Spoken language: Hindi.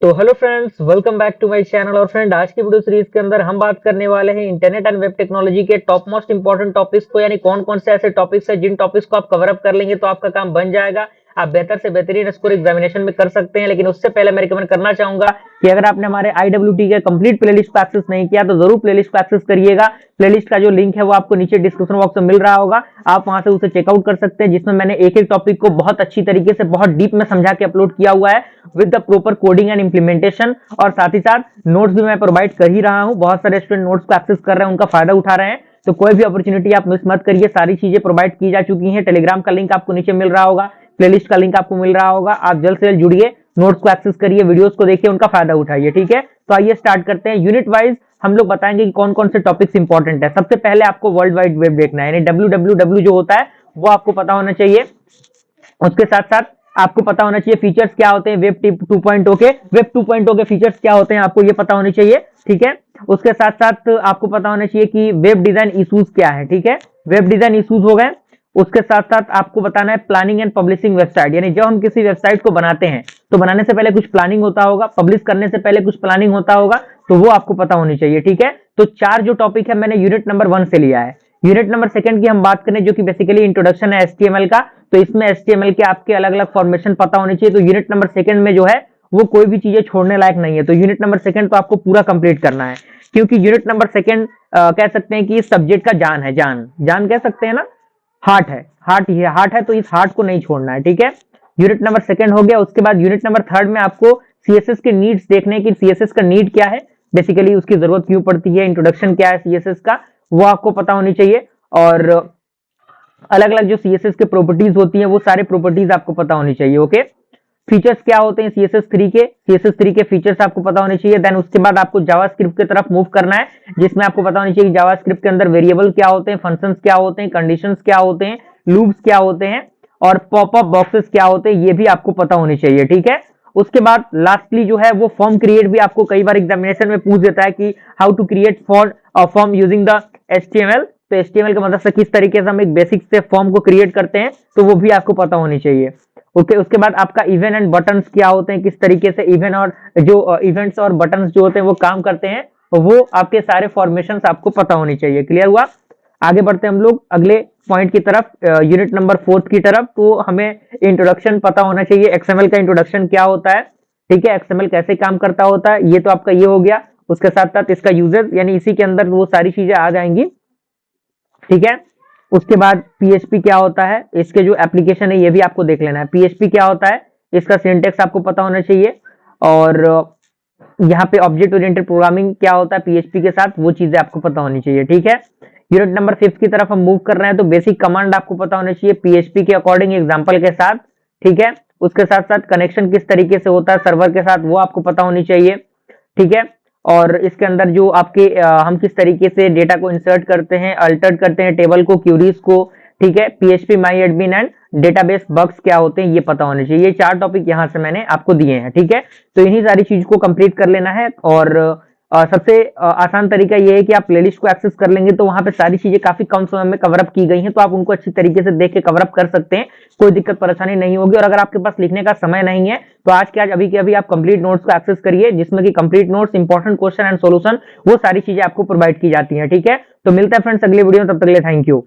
तो hello friends, welcome back to my channel. और फ्रेंड, आज की वीडियो सीरीज के अंदर हम बात करने वाले हैं इंटरनेट एंड वेब टेक्नोलॉजी के टॉप मोस्ट इंपॉर्टेंट टॉपिक्स को, यानी कौन कौन से ऐसे टॉपिक्स हैं जिन टॉपिक्स को आप कवर अप कर लेंगे तो आपका काम बन जाएगा, आप बेहतर से बेहतरीन स्कोर एग्जामिनेशन में कर सकते हैं। लेकिन उससे पहले मैं रिकमेंड करना चाहूंगा कि अगर आपने हमारे IWT के कंप्लीट प्लेलिस्ट को एक्सेस नहीं किया तो जरूर प्लेलिस्ट को एक्सेस करिएगा। प्लेलिस्ट का जो लिंक है वो आपको नीचे डिस्क्रिप्शन बॉक्स में मिल रहा होगा, आप वहां से उसे चेकआउट कर सकते हैं, जिसमें मैंने एक एक टॉपिक को बहुत अच्छी तरीके से बहुत डीप में समझा के अपलोड किया हुआ है with the proper coding and implementation. और साथ ही साथ नोट्स भी मैं प्रोवाइड कर ही रहा हूं, बहुत सारे स्टूडेंट नोट्स को एक्सेस कर रहे हैं, उनका फायदा उठा रहे हैं। तो कोई भी अपॉर्चुनिटी आप मिस मत करिए, सारी चीजें प्रोवाइड की जा चुकी हैं। टेलीग्राम का लिंक आपको नीचे मिल रहा होगा, प्लेलिस्ट का लिंक आपको मिल रहा होगा, आप जल्द से जल्द जुड़िए, नोट्स को एक्सेस करिए, वीडियोस को देखिए, उनका फायदा उठाइए। ठीक है, तो आइए स्टार्ट करते हैं। यूनिट वाइज हम लोग बताएंगे कि कौन कौन से टॉपिक्स इंपॉर्टेंट है। सबसे पहले आपको वर्ल्ड वाइड वेब देखना है, यानी www जो होता है वो आपको पता होना चाहिए। उसके साथ साथ आपको पता होना चाहिए फीचर्स क्या होते हैं वेब 2.0 के, वेब 2.0 के फीचर्स क्या होते हैं आपको ये पता होने चाहिए। ठीक है, उसके साथ साथ आपको पता होना चाहिए कि वेब डिजाइन इश्यूज क्या है। ठीक है, वेब डिजाइन इश्यूज हो गए। उसके साथ साथ आपको बताना है प्लानिंग एंड पब्लिशिंग वेबसाइट, यानी जब हम किसी वेबसाइट को बनाते हैं तो बनाने से पहले कुछ प्लानिंग होता होगा, पब्लिश करने से पहले कुछ प्लानिंग होता होगा, तो वो आपको पता होनी चाहिए। ठीक है, तो चार जो टॉपिक है मैंने यूनिट नंबर 1 से लिया है। यूनिट नंबर 2 की हम बात करें जो कि बेसिकली इंट्रोडक्शन है HTML का, तो इसमें HTML के आपके अलग अलग फॉर्मेशन पता होनी चाहिए। तो यूनिट नंबर 2 में जो है वो कोई भी चीजें छोड़ने लायक नहीं है, तो यूनिट नंबर 2 तो आपको पूरा कंप्लीट करना है, क्योंकि यूनिट नंबर 2 कह सकते हैं कि इस सब्जेक्ट का जान है, जान जान कह सकते हैं ना, हार्ट है, हार्ट है, तो इस हार्ट को नहीं छोड़ना है। ठीक है, यूनिट नंबर 2 हो गया। उसके बाद यूनिट नंबर 3 में आपको CSS के नीड्स देखने की, CSS का नीड क्या है, बेसिकली उसकी जरूरत क्यों पड़ती है, इंट्रोडक्शन क्या है CSS का, वो आपको पता होनी चाहिए। और अलग अलग जो CSS के प्रॉपर्टीज होती हैं वो सारे प्रॉपर्टीज आपको पता होनी चाहिए। ओके, फीचर्स क्या होते हैं CSS3 के फीचर्स आपको पता होने चाहिए। देन उसके बाद आपको जावास्क्रिप्ट की तरफ मूव करना है, जिसमें आपको पता होनी चाहिए कि जावास्क्रिप्ट के अंदर वेरिएबल क्या होते हैं, फंक्शंस क्या होते हैं, कंडीशंस क्या होते हैं, लूप्स क्या होते हैं और पॉपअप बॉक्सेस क्या होते हैं, ये भी आपको पता होनी चाहिए। ठीक है, उसके बाद लास्टली जो है वो फॉर्म क्रिएट भी आपको कई बार एग्जामिनेशन में पूछ देता है कि how to create form using the HTML। तो HTML के मदद से किस तरीके से हम एक बेसिक से फॉर्म को क्रिएट करते हैं, तो वो भी आपको पता होनी चाहिए। ओके, उसके बाद आपका इवेंट एंड बटन्स क्या होते हैं, किस तरीके से इवेंट और जो इवेंट्स और बटन्स जो होते हैं वो काम करते हैं, वो आपके सारे फॉर्मेशंस आपको पता होनी चाहिए। क्लियर हुआ? आगे बढ़ते हैं हम लोग अगले पॉइंट की तरफ, यूनिट नंबर 4 की तरफ। तो हमें इंट्रोडक्शन पता होना चाहिए, XML का इंट्रोडक्शन क्या होता है। ठीक है, XML कैसे काम करता होता है, ये तो आपका ये हो गया। उसके साथ साथ इसका यूजेस, यानी इसी के अंदर वो सारी चीजें आ जाएंगी। ठीक है, उसके बाद PHP क्या होता है, इसके जो एप्लीकेशन है ये भी आपको देख लेना है। PHP क्या होता है, इसका सिंटेक्स आपको पता होना चाहिए। और यहाँ पे ऑब्जेक्ट ओरिएंटेड प्रोग्रामिंग क्या होता है PHP के साथ, वो चीजें आपको पता होनी चाहिए। ठीक है, यूनिट नंबर 5 की तरफ हम मूव कर रहे हैं, तो बेसिक कमांड आपको पता होना चाहिए PHP के अकॉर्डिंग एग्जाम्पल के साथ। ठीक है, उसके साथ साथ कनेक्शन किस तरीके से होता है सर्वर के साथ, वो आपको पता होनी चाहिए। ठीक है, और इसके अंदर जो आपके हम किस तरीके से डेटा को इंसर्ट करते हैं, अल्टर करते हैं टेबल को, क्यूरीज को। ठीक है, PHP my admin and database bugs क्या होते हैं ये पता होने चाहिए। ये 4 टॉपिक यहाँ से मैंने आपको दिए हैं। ठीक है, तो इन्हीं सारी चीज को कंप्लीट कर लेना है। और सबसे आसान तरीका ये है कि आप प्लेलिस्ट को एक्सेस कर लेंगे तो वहां पे सारी चीजें काफी कम समय में कवर अप की गई हैं, तो आप उनको अच्छी तरीके से देख के कवर अप कर सकते हैं, कोई दिक्कत परेशानी नहीं होगी। और अगर आपके पास लिखने का समय नहीं है तो आज के आज अभी के अभी आप कंप्लीट नोट्स को एक्सेस करिए, जिसमें कि complete notes, important question and solution, वो सारी चीजें आपको प्रोवाइड की जाती हैं। ठीक है, तो मिलते हैं फ्रेंड्स अगले वीडियो में, तब तक के लिए थैंक यू।